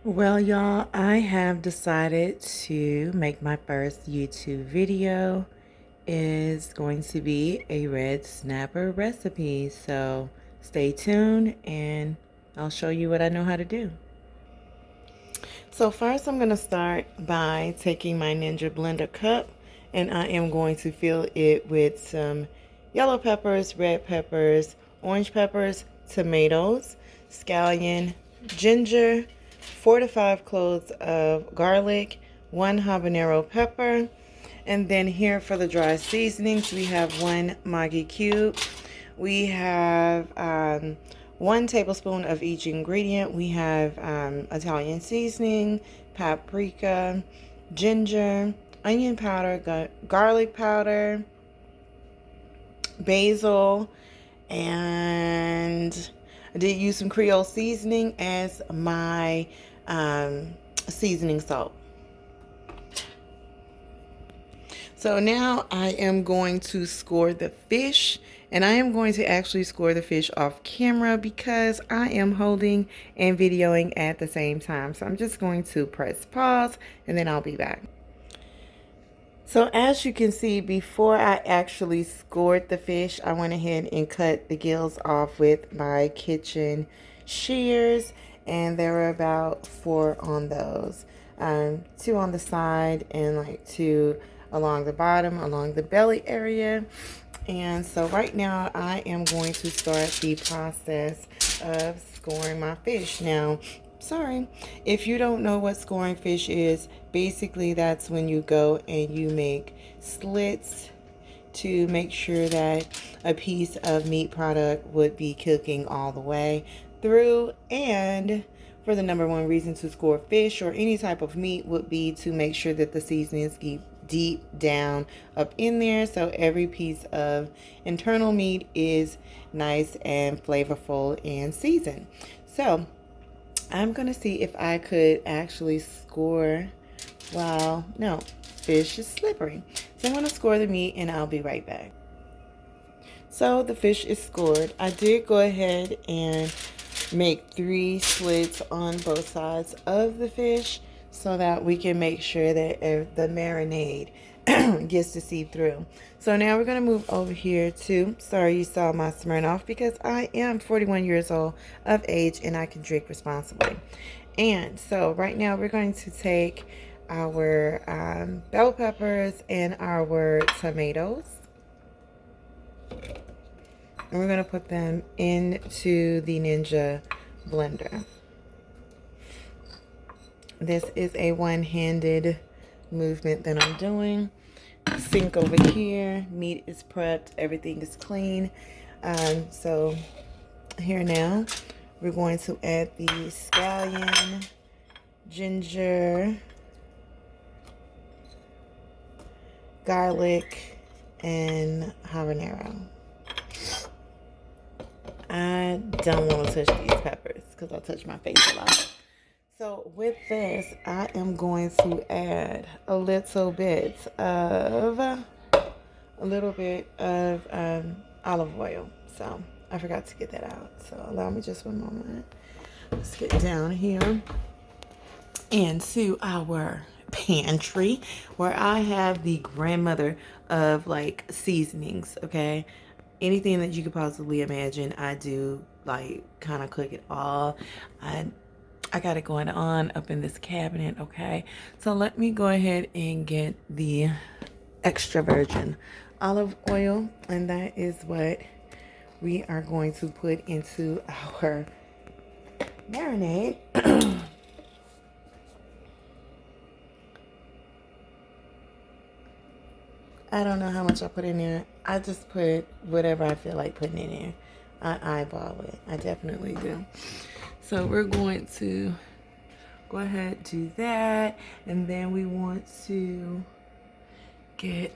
Well, y'all, I have decided to make my first YouTube video. Is going to be a red snapper recipe. So stay tuned and I'll show you what I know how to do. So first I'm going to start by taking my Ninja Blender cup and I am going to fill it with some yellow peppers, red peppers, orange peppers, tomatoes, scallion, ginger, 4 to 5 cloves of garlic, 1 habanero pepper, and then here for the dry seasonings we have 1 Maggi cube. We have 1 tablespoon of each ingredient. We have Italian seasoning, paprika, ginger, onion powder, garlic powder, basil, and I did use some Creole seasoning as my seasoning salt. So now I am going to score the fish, and I am going to actually score the fish off camera because I am holding and videoing at the same time. So I'm just going to press pause and then I'll be back. So as you can see, before I actually scored the fish, I went ahead and cut the gills off with my kitchen shears, and there were about 4 on those. 2 on the side and like 2 along the bottom, along the belly area. And so right now I am going to start the process of scoring my fish. Now, sorry, if you don't know what scoring fish is, basically that's when you go and you make slits to make sure that a piece of meat product would be cooking all the way through. And for the number one reason to score fish or any type of meat would be to make sure that the seasonings keep deep down up in there, so every piece of internal meat is nice and flavorful and seasoned. So I'm gonna see if I could actually score while no, fish is slippery. So I'm gonna score the meat and I'll be right back. So the fish is scored. I did go ahead and make 3 slits on both sides of the fish so that we can make sure that the marinade gets to seep through. So now we're going to move over here to, sorry you saw my Smirnoff, because I am 41 years old of age and I can drink responsibly. And so right now we're going to take our bell peppers and our tomatoes, and we're going to put them into the Ninja blender. This is a one-handed movement that I'm doing. Sink over here. Meat is prepped. Everything is clean. So here now, we're going to add the scallion, ginger, garlic, and habanero. I don't want to touch these peppers because I touch my face a lot. So with this, I am going to add a little bit of olive oil. So I forgot to get that out. So allow me just 1 moment. Let's get down here into our pantry where I have the grandmother of like seasonings, okay? Anything that you could possibly imagine, I do like kind of cook it all. I got it going on up in this cabinet, okay? So let me go ahead and get the extra virgin olive oil, and that is what we are going to put into our marinade. I don't know how much I put in there. I just put whatever I feel like putting in there. I eyeball it. I definitely do. So we're going to go ahead and do that. And then we want to get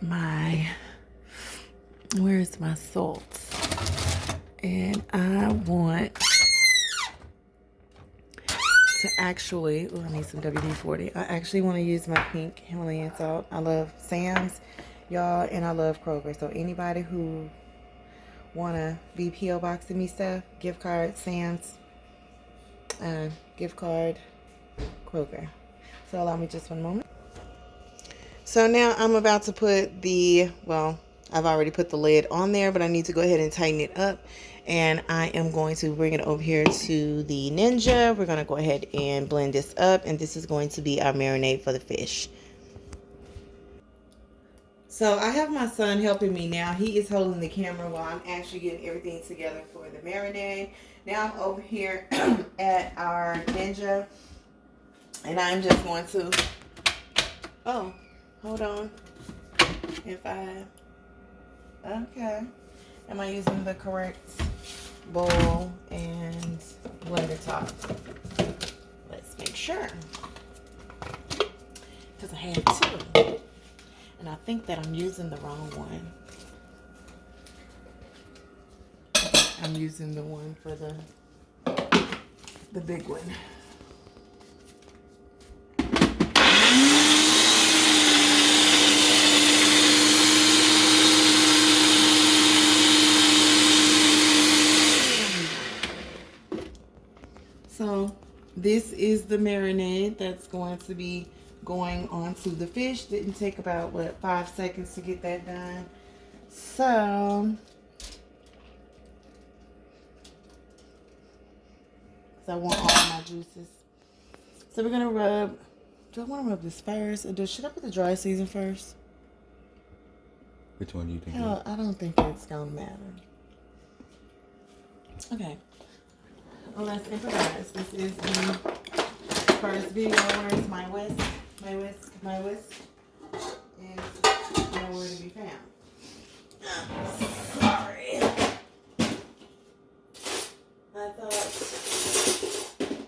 where's my salt? And I want to actually, I need some WD-40. I actually want to use my pink Himalayan salt. I love Sam's, y'all, and I love Kroger. So anybody who want to be P.O. boxing me stuff, gift card, Sam's, gift card, quicker. So allow me just one moment. So now I'm about to put the, well, I've already put the lid on there, but I need to go ahead and tighten it up. And I am going to bring it over here to the Ninja. We're going to go ahead and blend this up. And this is going to be our marinade for the fish. So I have my son helping me now. He is holding the camera while I'm actually getting everything together for the marinade. Now I'm over here at our Ninja. And I'm just going to, oh, hold on. Okay. Am I using the correct bowl and blender top? Let's make sure. Because I had two. And I think that I'm using the wrong one. I'm using the one for the big one. So this is the marinade that's going to be going onto the fish. Didn't take about, what, 5 seconds to get that done. So I want all of my juices. So we're gonna rub. Do I want to rub this first, or should I put the dry season first? Which one do you think? Hell, I don't think it's gonna matter. Okay. Well, let's improvise. This is the first video. Where's my whisk? My whisk is nowhere to be found. Sorry. I thought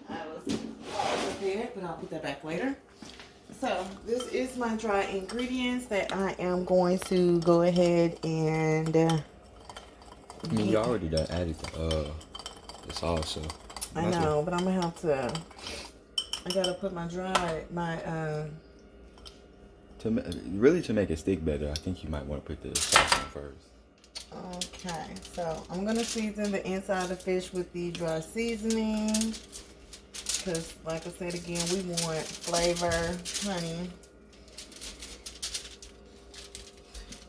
I was all prepared, but I'll put that back later. So this is my dry ingredients that I am going to go ahead and I mean, you already done added the sauce, so I know, but I'm gonna have to. I gotta put my to make it stick better. I think you might want to put the sauce in first. Okay, so I'm gonna season the inside of the fish with the dry seasoning. Because, like I said again, we want flavor, honey.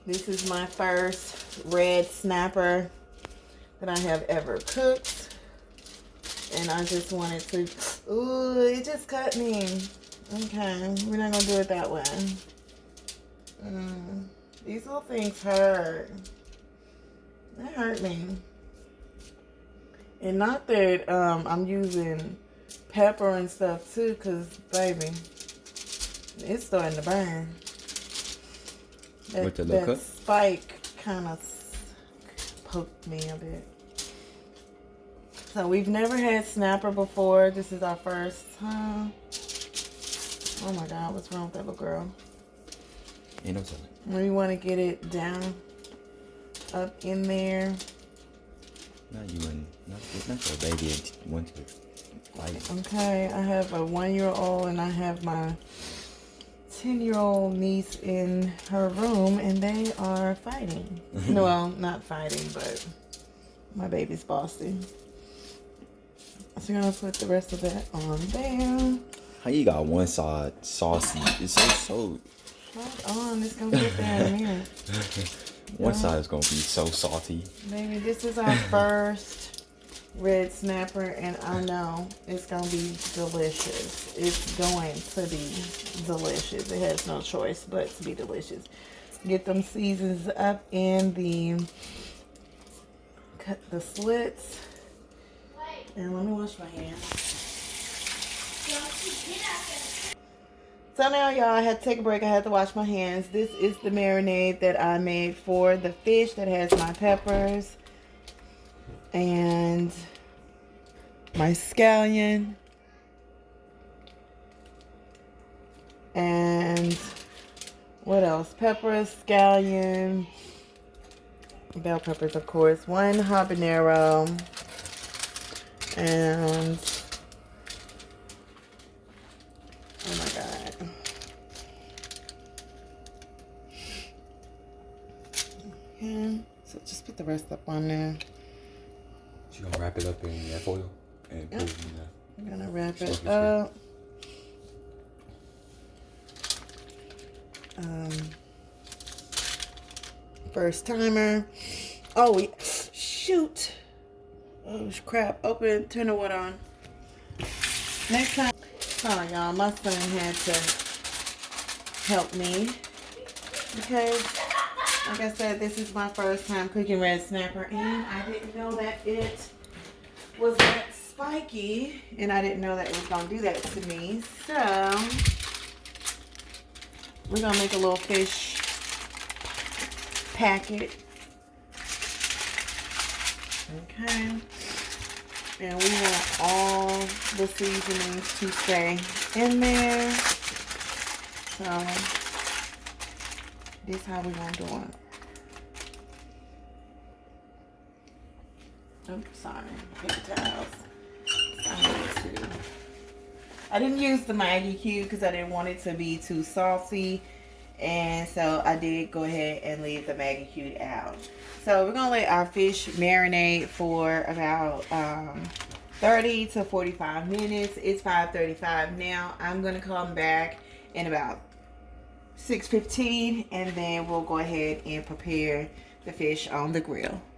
This is my first red snapper that I have ever cooked. And I just wanted to... Ooh, it just cut me. Okay, we're not going to do it that way. These little things hurt. They hurt me. And not that I'm using pepper and stuff too, because baby, it's starting to burn. That spike kind of poked me a bit. So we've never had snapper before. This is our first time. Oh my God, what's wrong with that little girl? Ain't no telling. We want to get it down up in there. Not you and not your baby want to. Okay, I have a 1-year-old and I have my 10-year-old niece in her room, and they are fighting. Well, not fighting, but my baby's bossy. So I'm gonna put the rest of that on there. How you got one side saucy? It's so. Hold on, it's gonna get there in a minute. One side is gonna be so salty. Baby, this is our first red snapper, and I know it's gonna be delicious. It's going to be delicious. It has no choice but to be delicious. Get them seasons up in the slits, and let me wash my hands. So now, y'all, I had to take a break. I had to wash my hands. This is the marinade that I made for the fish that has my peppers and my scallion and what else? Peppers, scallion, bell peppers, of course, 1 habanero, and oh my God. Okay, so just put the rest up on there. You gonna wrap it up in that foil and put it in there? I'm gonna wrap it up. First timer. Oh, shoot. Oh, crap. Open, turn the water on. Next time. Oh, y'all, my son had to help me because, like I said, this is my first time cooking red snapper, and I didn't know that it was that spiky, and I didn't know that it was going to do that to me. So, we're going to make a little fish packet. Okay. And we want all the seasonings to stay in there. So, this is how we're going to do it. Oops, sorry. Paper towels. I didn't use the Maggie cube because I didn't want it to be too saucy. And so I did go ahead and leave the Maggie cube out. So we're going to let our fish marinate for about 30 to 45 minutes. It's 5:35 now. I'm going to come back in about 6:15 and then we'll go ahead and prepare the fish on the grill.